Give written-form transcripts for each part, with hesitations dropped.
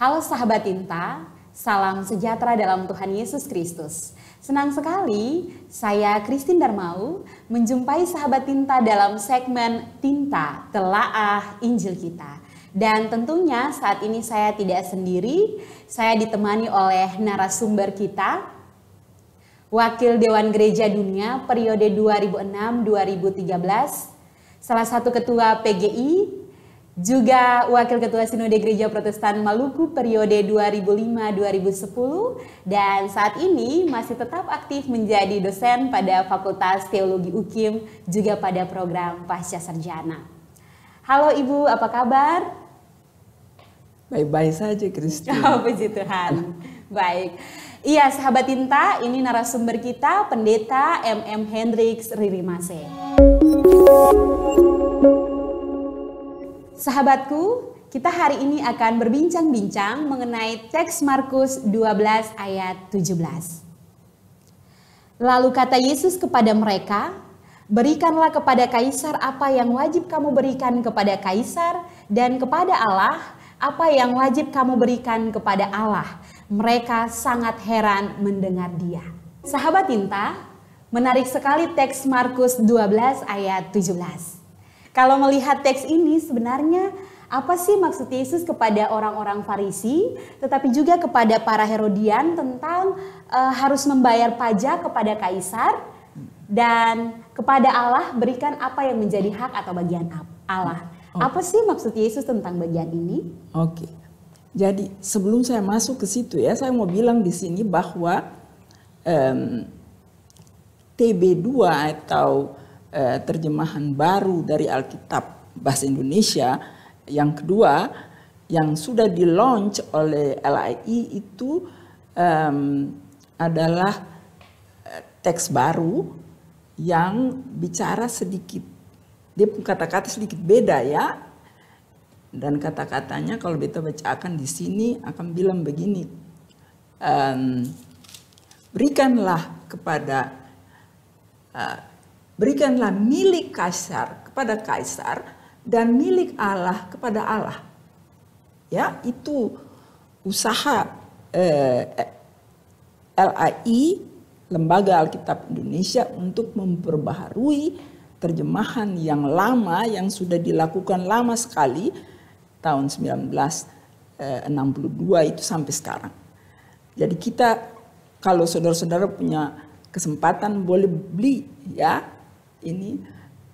Halo sahabat Tinta, salam sejahtera dalam Tuhan Yesus Kristus. Senang sekali saya Christine Darmau menjumpai sahabat Tinta dalam segmen Tinta Telaah Injil Kita. Dan tentunya saat ini saya tidak sendiri, saya ditemani oleh narasumber kita, Wakil Dewan Gereja Dunia periode 2006-2013, salah satu ketua PGI, juga Wakil Ketua Sinode Gereja Protestan Maluku periode 2005-2010 dan saat ini masih tetap aktif menjadi dosen pada Fakultas Teologi UKIM juga pada program Pasca Sarjana. Halo Ibu, apa kabar? Baik-baik saja, Christine. Oh, puji Tuhan. Baik. Iya, sahabat Tinta, ini narasumber kita Pendeta MM Hendriks Ririmase. Sahabatku, kita hari ini akan berbincang-bincang mengenai teks Markus 12 ayat 17. Lalu kata Yesus kepada mereka, "Berikanlah kepada Kaisar apa yang wajib kamu berikan kepada Kaisar, dan kepada Allah apa yang wajib kamu berikan kepada Allah." Mereka sangat heran mendengar dia. Sahabat Tinta, menarik sekali teks Markus 12 ayat 17. Kalau melihat teks ini sebenarnya apa sih maksud Yesus kepada orang-orang Farisi, tetapi juga kepada para Herodian tentang harus membayar pajak kepada Kaisar dan kepada Allah berikan apa yang menjadi hak atau bagian Allah. Apa sih maksud Yesus tentang bagian ini? Oke. Jadi sebelum saya masuk ke situ ya, saya mau bilang di sini bahwa TB2 atau terjemahan baru dari Alkitab Bahasa Indonesia yang kedua yang sudah di-launch oleh LII itu adalah teks baru yang bicara sedikit, dia kata-kata sedikit beda ya, dan kata-katanya kalau kita bacakan di sini akan bilang begini, berikanlah milik Kaisar kepada Kaisar dan milik Allah kepada Allah. Ya, itu usaha LAI, Lembaga Alkitab Indonesia, untuk memperbaharui terjemahan yang lama yang sudah dilakukan lama sekali tahun 1962 itu sampai sekarang. Jadi kita kalau saudara-saudara punya kesempatan boleh beli ya, ini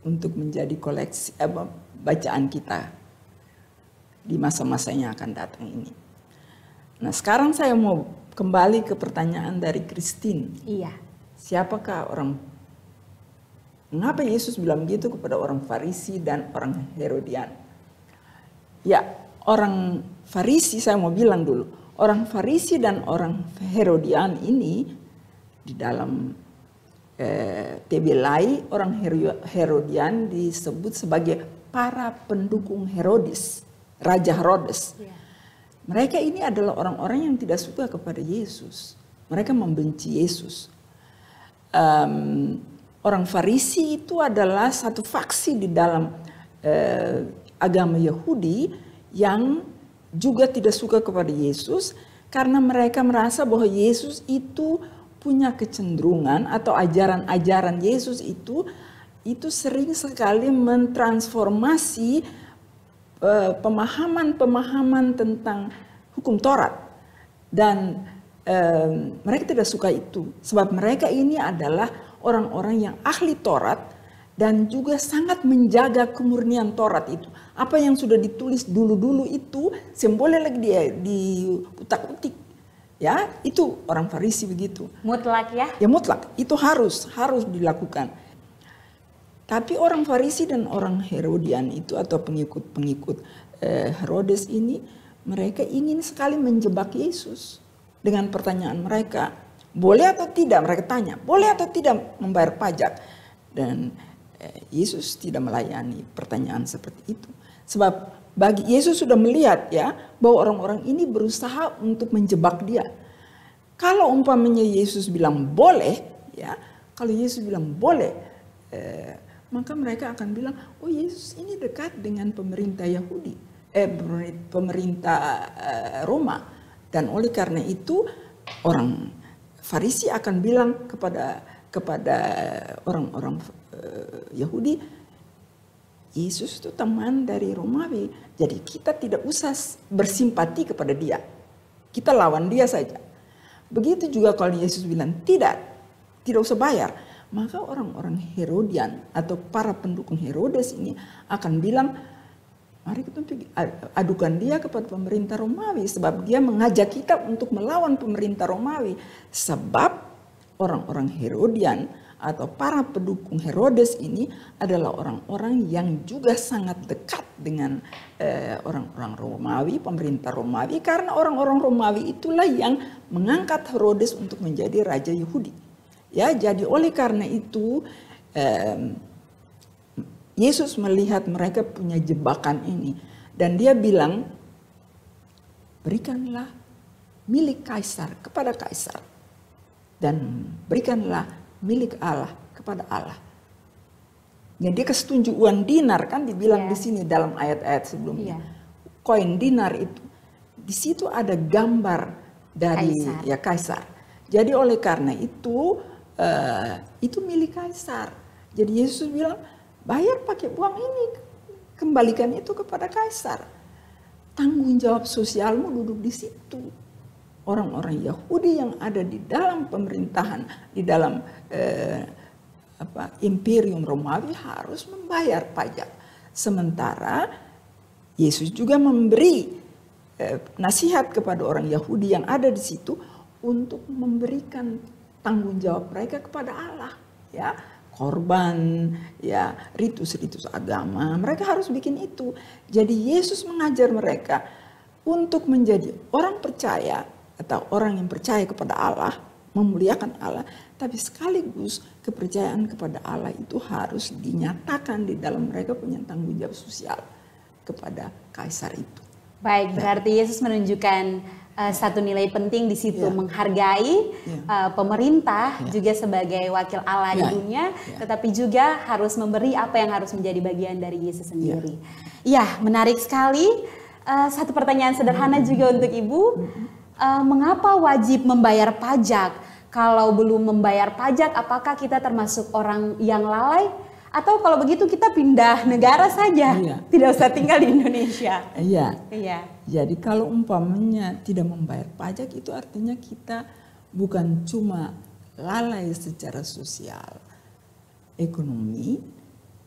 untuk menjadi koleksi bacaan kita di masa-masa yang akan datang ini. Nah, sekarang saya mau kembali ke pertanyaan dari Christine. Iya. Mengapa Yesus bilang begitu kepada orang Farisi dan orang Herodian? Ya, orang Farisi saya mau bilang dulu. Orang Farisi dan orang Herodian ini di dalam TB-LAI, orang Herodian disebut sebagai para pendukung Herodes, Raja Herodes. Yeah. Mereka ini adalah orang-orang yang tidak suka kepada Yesus. Mereka membenci Yesus. Orang Farisi itu adalah satu faksi di dalam agama Yahudi yang juga tidak suka kepada Yesus karena mereka merasa bahwa Yesus itu punya kecenderungan atau ajaran-ajaran Yesus itu sering sekali mentransformasi pemahaman-pemahaman tentang hukum Taurat. Dan mereka tidak suka itu. Sebab mereka ini adalah orang-orang yang ahli Taurat dan juga sangat menjaga kemurnian Taurat itu. Apa yang sudah ditulis dulu-dulu itu boleh lagi diutak-utik. Ya, itu orang Farisi begitu. Mutlak ya? Ya mutlak, itu harus dilakukan. Tapi orang Farisi dan orang Herodian itu atau pengikut-pengikut Herodes ini, mereka ingin sekali menjebak Yesus dengan pertanyaan mereka. Boleh atau tidak, mereka tanya, boleh atau tidak membayar pajak? Dan Yesus tidak melayani pertanyaan seperti itu. Sebab bagi Yesus sudah melihat ya bahwa orang-orang ini berusaha untuk menjebak dia. Kalau umpamanya Yesus bilang boleh, ya, kalau Yesus bilang boleh, maka mereka akan bilang, oh Yesus ini dekat dengan pemerintah Yahudi. pemerintah Roma. Dan oleh karena itu orang Farisi akan bilang kepada orang-orang Yahudi, Yesus itu teman dari Romawi, jadi kita tidak usah bersimpati kepada dia, kita lawan dia saja. Begitu juga kalau Yesus bilang tidak usah bayar, maka orang-orang Herodian atau para pendukung Herodes ini akan bilang, mari kita adukan dia kepada pemerintah Romawi, sebab dia mengajak kita untuk melawan pemerintah Romawi. Sebab orang-orang Herodian atau para pendukung Herodes ini adalah orang-orang yang juga sangat dekat dengan orang-orang Romawi, pemerintah Romawi, karena orang-orang Romawi itulah yang mengangkat Herodes untuk menjadi raja Yahudi. Ya, jadi oleh karena itu Yesus melihat mereka punya jebakan ini dan dia bilang, berikanlah milik Kaisar kepada Kaisar dan berikanlah milik Allah kepada Allah. Jadi kesetuju uang dinar kan dibilang di sini dalam ayat-ayat sebelumnya. Koin dinar itu di situ ada gambar dari Kaisar. Jadi oleh karena itu milik Kaisar. Jadi Yesus bilang, bayar pakai uang ini, kembalikan itu kepada Kaisar. Tanggung jawab sosialmu duduk di situ. Orang-orang Yahudi yang ada di dalam pemerintahan, di dalam Imperium Romawi harus membayar pajak. Sementara Yesus juga memberi nasihat kepada orang Yahudi yang ada di situ untuk memberikan tanggung jawab mereka kepada Allah. Ya, korban, ya ritus-ritus agama, mereka harus bikin itu. Jadi Yesus mengajar mereka untuk menjadi orang percaya atau orang yang percaya kepada Allah, memuliakan Allah, tapi sekaligus kepercayaan kepada Allah itu harus dinyatakan di dalam mereka punya tanggung jawab sosial kepada Kaisar itu. Baik, berarti Yesus menunjukkan satu nilai penting di situ, menghargai pemerintah juga sebagai wakil Allah di dunia, tetapi juga harus memberi apa yang harus menjadi bagian dari Yesus sendiri. Ya, menarik sekali. Satu pertanyaan sederhana juga untuk Ibu. Mengapa wajib membayar pajak? Kalau belum membayar pajak, apakah kita termasuk orang yang lalai? Atau kalau begitu kita pindah negara saja, tidak usah tinggal di Indonesia? Iya. Jadi kalau umpamanya tidak membayar pajak itu artinya kita bukan cuma lalai secara sosial, ekonomi,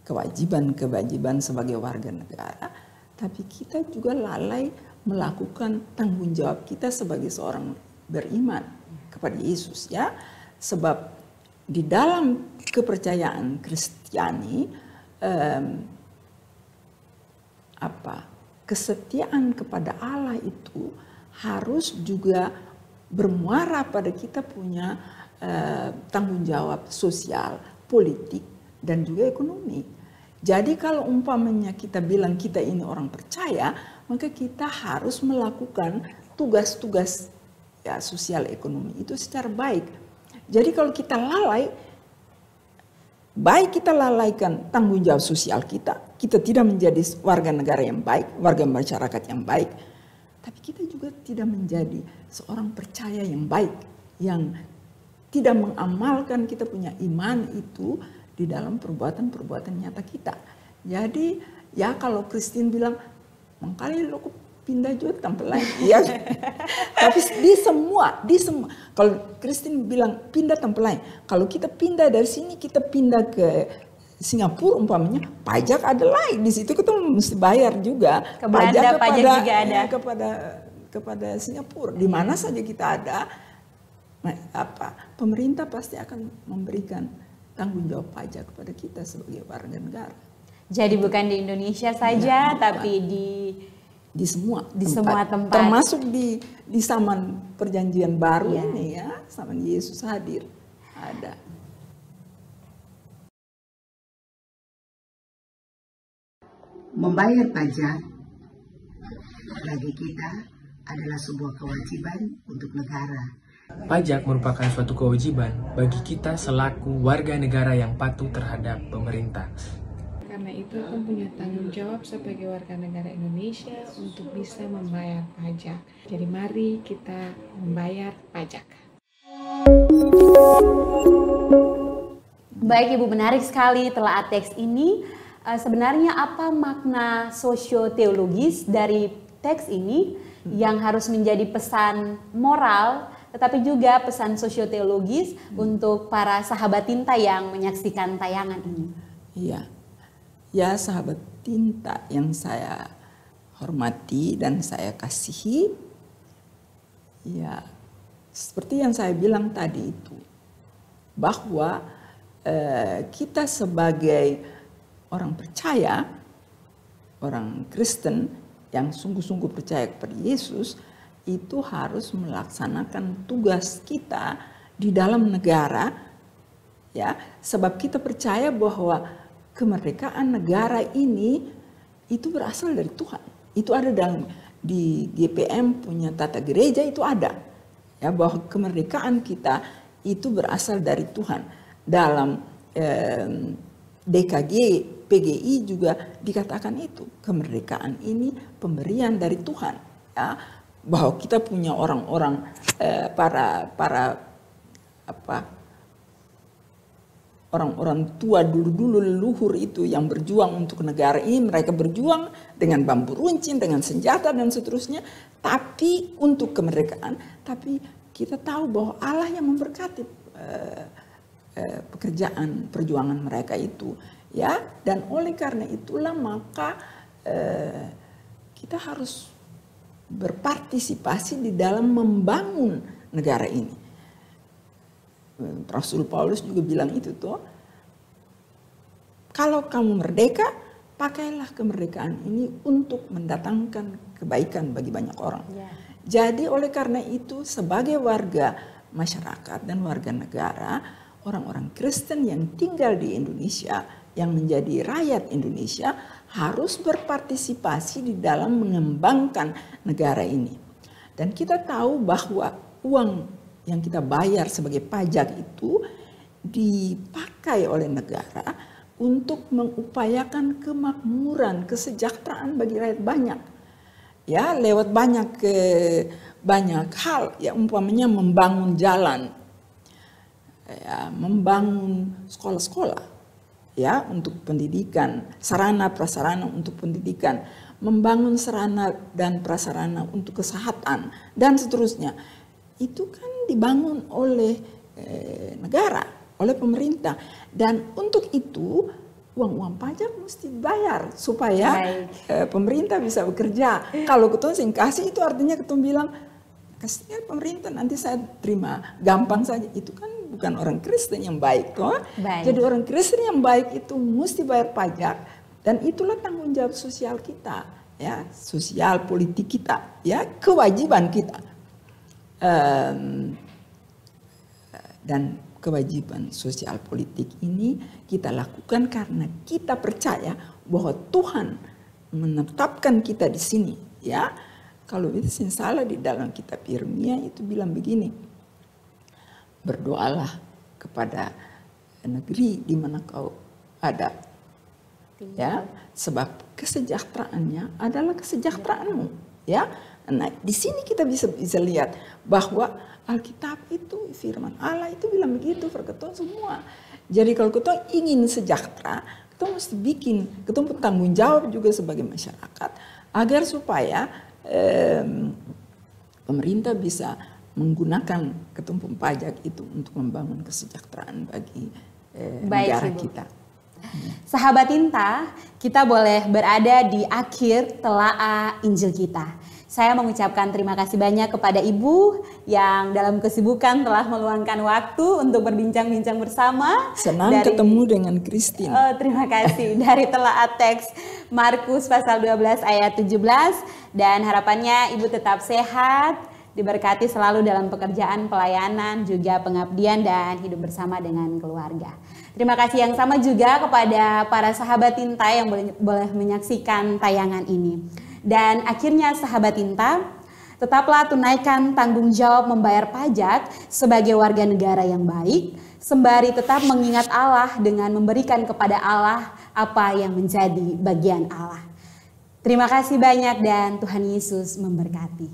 kewajiban sebagai warga negara, tapi kita juga lalai melakukan tanggung jawab kita sebagai seorang beriman kepada Yesus, ya. Sebab di dalam kepercayaan Kristiani kesetiaan kepada Allah itu harus juga bermuara pada kita punya tanggung jawab sosial, politik, dan juga ekonomi. Jadi kalau umpamanya kita bilang kita ini orang percaya, maka kita harus melakukan tugas-tugas sosial ekonomi itu secara baik. Jadi kalau kita lalai, baik kita lalaikan tanggung jawab sosial kita tidak menjadi warga negara yang baik, warga masyarakat yang baik, tapi kita juga tidak menjadi seorang percaya yang baik, yang tidak mengamalkan kita punya iman itu di dalam perbuatan-perbuatan nyata kita. Jadi ya kalau Christine bilang, makanya lo pindah juga tampil lain. Ya. Tapi di semua. Kalau Christine bilang pindah tampil lain. Kalau kita pindah dari sini, kita pindah ke Singapura umpamanya, pajak ada lain. Di situ kita mesti bayar juga. Pajak juga ada. Kepada Singapura. Di mana saja kita ada, pemerintah pasti akan memberikan tanggung jawab pajak kepada kita sebagai warga negara. Jadi bukan di Indonesia saja, tapi di semua tempat. Termasuk di zaman perjanjian baru ini ya, zaman Yesus hadir ada. Membayar pajak bagi kita adalah sebuah kewajiban untuk negara. Pajak merupakan suatu kewajiban bagi kita selaku warga negara yang patuh terhadap pemerintah. Karena itu aku punya tanggung jawab sebagai warga negara Indonesia untuk bisa membayar pajak. Jadi mari kita membayar pajak. Baik Ibu, menarik sekali telaah teks ini. Sebenarnya apa makna sosioteologis dari teks ini yang harus menjadi pesan moral tetapi juga pesan sosioteologis untuk para sahabat tinta yang menyaksikan tayangan ini? Iya. Ya, sahabat tinta yang saya hormati dan saya kasihi, ya seperti yang saya bilang tadi itu, bahwa kita sebagai orang percaya, orang Kristen yang sungguh-sungguh percaya kepada Yesus, itu harus melaksanakan tugas kita di dalam negara, ya, sebab kita percaya bahwa kemerdekaan negara ini itu berasal dari Tuhan. Itu ada dalam di GPM punya tata gereja, itu ada, ya, bahwa kemerdekaan kita itu berasal dari Tuhan. Dalam DKG PGI juga dikatakan itu, kemerdekaan ini pemberian dari Tuhan, ya, bahwa kita punya orang-orang orang-orang tua dulu leluhur itu yang berjuang untuk negara ini, mereka berjuang dengan bambu runcing, dengan senjata dan seterusnya, tapi untuk kemerdekaan. Tapi kita tahu bahwa Allah yang memberkati pekerjaan perjuangan mereka itu, ya. Dan oleh karena itulah maka kita harus berpartisipasi di dalam membangun negara ini. Rasul Paulus juga bilang itu tuh, kalau kamu merdeka, pakailah kemerdekaan ini untuk mendatangkan kebaikan bagi banyak orang. Yeah. Jadi oleh karena itu sebagai warga masyarakat dan warga negara, orang-orang Kristen yang tinggal di Indonesia, yang menjadi rakyat Indonesia, harus berpartisipasi di dalam mengembangkan negara ini. Dan kita tahu bahwa uang yang kita bayar sebagai pajak itu dipakai oleh negara untuk mengupayakan kemakmuran, kesejahteraan bagi rakyat banyak. Ya, lewat banyak hal, ya, umpamanya membangun jalan, ya, membangun sekolah-sekolah, ya, untuk pendidikan, sarana prasarana untuk pendidikan, membangun sarana dan prasarana untuk kesehatan dan seterusnya. Itu kan dibangun oleh negara, oleh pemerintah, dan untuk itu uang-uang pajak mesti dibayar supaya pemerintah bisa bekerja. Kalau ketua sing kasih itu artinya ketua bilang kasihnya pemerintah, nanti saya terima gampang saja. Itu kan bukan orang Kristen yang baik, toh. Jadi orang Kristen yang baik itu mesti bayar pajak, dan itulah tanggung jawab sosial kita, ya, sosial politik kita, ya, kewajiban kita. Dan kewajiban sosial politik ini kita lakukan karena kita percaya bahwa Tuhan menetapkan kita di sini, ya. Kalau itu salah di dalam kitab Yeremia itu bilang begini, berdoalah kepada negeri di mana kau ada, ya, sebab kesejahteraannya adalah kesejahteraanmu, ya. Nah, di sini kita bisa lihat bahwa Alkitab itu, firman Allah itu bilang begitu, berketon semua. Jadi kalau kita ingin sejahtera, kita mesti bikin, kita bertanggung jawab juga sebagai masyarakat, agar supaya pemerintah bisa menggunakan ketumpuk pajak itu untuk membangun kesejahteraan bagi negara kita. Sahabat Tinta, kita boleh berada di akhir telaah Injil kita. Saya mengucapkan terima kasih banyak kepada Ibu yang dalam kesibukan telah meluangkan waktu untuk berbincang-bincang bersama. Senang ketemu dengan Christine. Terima kasih. Dari telaah teks Markus pasal 12 ayat 17. Dan harapannya Ibu tetap sehat, diberkati selalu dalam pekerjaan, pelayanan, juga pengabdian, dan hidup bersama dengan keluarga. Terima kasih yang sama juga kepada para sahabat Tinta yang boleh menyaksikan tayangan ini. Dan akhirnya sahabat Tinta, Tetaplah tunaikan tanggung jawab membayar pajak sebagai warga negara yang baik, sembari tetap mengingat Allah dengan memberikan kepada Allah apa yang menjadi bagian Allah. Terima kasih banyak dan Tuhan Yesus memberkati.